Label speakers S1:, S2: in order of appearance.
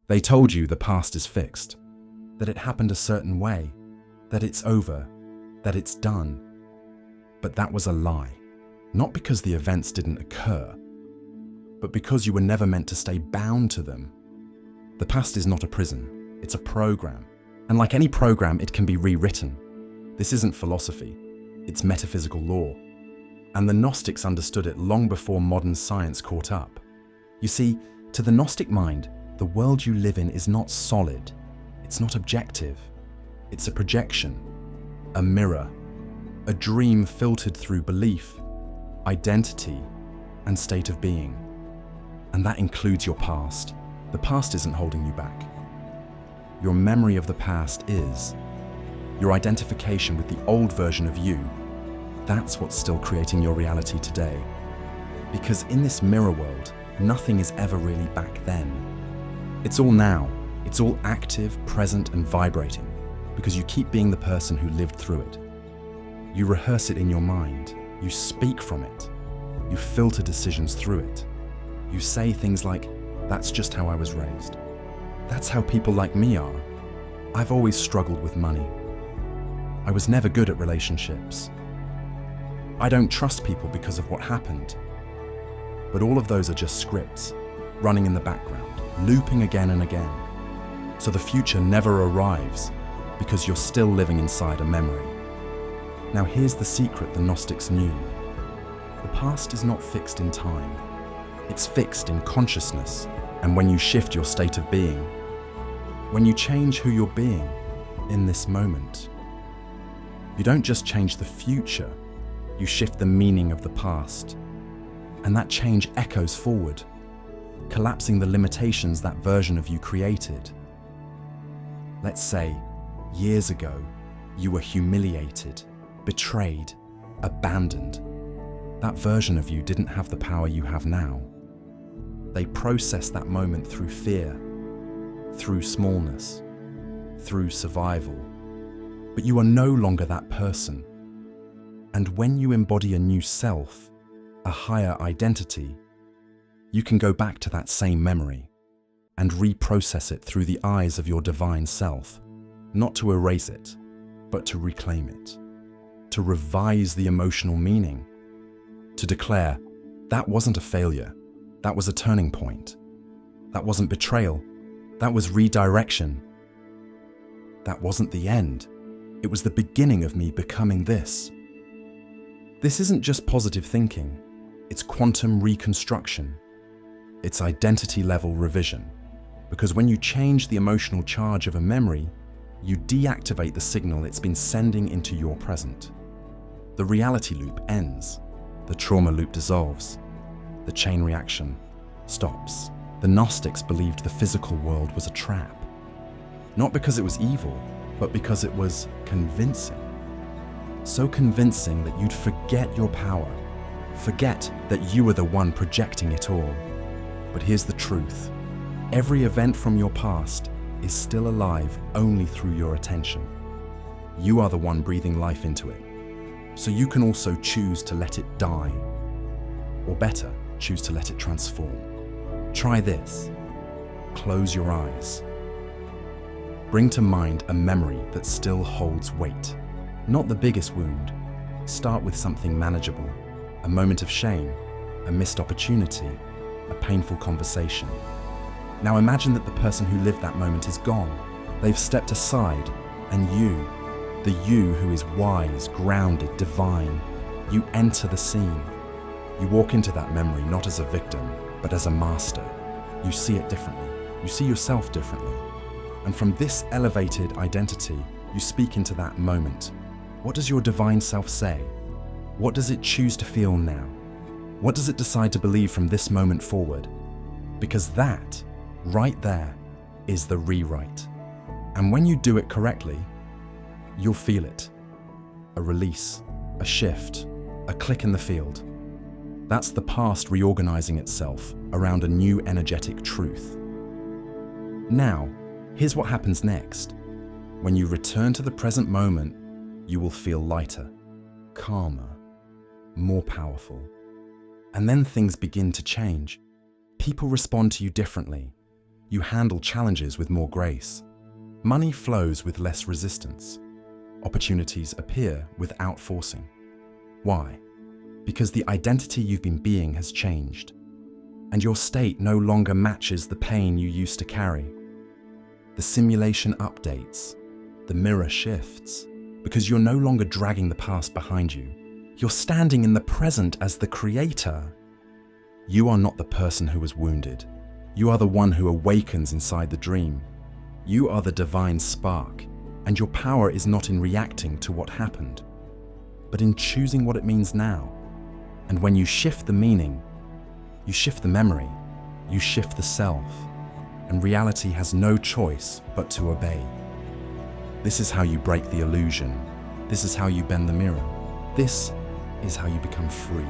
S1: They told you the past is fixed, that it happened a certain way, that it's over, that it's done. But that was a lie. Not because the events didn't occur, but because you were never meant to stay bound to them. The past is not a prison, it's a program. And like any program, it can be rewritten. This isn't philosophy, it's metaphysical law. And the Gnostics understood it long before modern science caught up. You see, to the Gnostic mind, the world you live in is not solid, it's not objective. It's a projection, a mirror, a dream filtered through belief, identity, and state of being. And that includes your past. The past isn't holding you back. Your memory of the past is. Your identification with the old version of you, that's what's still creating your reality today. Because in this mirror world, nothing is ever really back then. It's all now. It's all active, present, and vibrating, because you keep being the person who lived through it. You rehearse it in your mind. You speak from it. You filter decisions through it. You say things like, "That's just how I was raised. That's how people like me are. I've always struggled with money. I was never good at relationships. I don't trust people because of what happened." But all of those are just scripts, running in the background, looping again and again. So the future never arrives, because you're still living inside a memory. Now here's the secret the Gnostics knew. The past is not fixed in time. It's fixed in consciousness, and when you shift your state of being, when you change who you're being in this moment, you don't just change the future, you shift the meaning of the past. And that change echoes forward, collapsing the limitations that version of you created. Let's say, years ago, you were humiliated, betrayed, abandoned. That version of you didn't have the power you have now. They processed that moment through fear, through smallness, through survival. But you are no longer that person. And when you embody a new self, a higher identity, you can go back to that same memory and reprocess it through the eyes of your divine self, not to erase it, but to reclaim it, to revise the emotional meaning, to declare, that wasn't a failure, that was a turning point. That wasn't betrayal, that was redirection. That wasn't the end, it was the beginning of me becoming this. This isn't just positive thinking, it's quantum reconstruction. It's identity-level revision. Because when you change the emotional charge of a memory, you deactivate the signal it's been sending into your present. The reality loop ends. The trauma loop dissolves. The chain reaction stops. The Gnostics believed the physical world was a trap. Not because it was evil, but because it was convincing. So convincing that you'd forget your power, forget that you were the one projecting it all. But here's the truth. Every event from your past is still alive only through your attention. You are the one breathing life into it. So you can also choose to let it die. Or better, choose to let it transform. Try this. Close your eyes. Bring to mind a memory that still holds weight. Not the biggest wound. Start with something manageable. A moment of shame, a missed opportunity, a painful conversation. Now imagine that the person who lived that moment is gone. They've stepped aside, and you, the you who is wise, grounded, divine, you enter the scene. You walk into that memory not as a victim, but as a master. You see it differently. You see yourself differently. And from this elevated identity, you speak into that moment. What does your divine self say? What does it choose to feel now? What does it decide to believe from this moment forward? Because that, right there, is the rewrite. And when you do it correctly, you'll feel it. A release, a shift, a click in the field. That's the past reorganizing itself around a new energetic truth. Now, here's what happens next. When you return to the present moment, you will feel lighter, calmer, more powerful. And then things begin to change. People respond to you differently. You handle challenges with more grace. Money flows with less resistance. Opportunities appear without forcing. Why? Because the identity you've been being has changed, and your state no longer matches the pain you used to carry. The simulation updates, the mirror shifts, because you're no longer dragging the past behind you. You're standing in the present as the creator. You are not the person who was wounded. You are the one who awakens inside the dream. You are the divine spark, and your power is not in reacting to what happened, but in choosing what it means now. And when you shift the meaning, you shift the memory, you shift the self, and reality has no choice but to obey. This is how you break the illusion. This is how you bend the mirror. This is how you become free.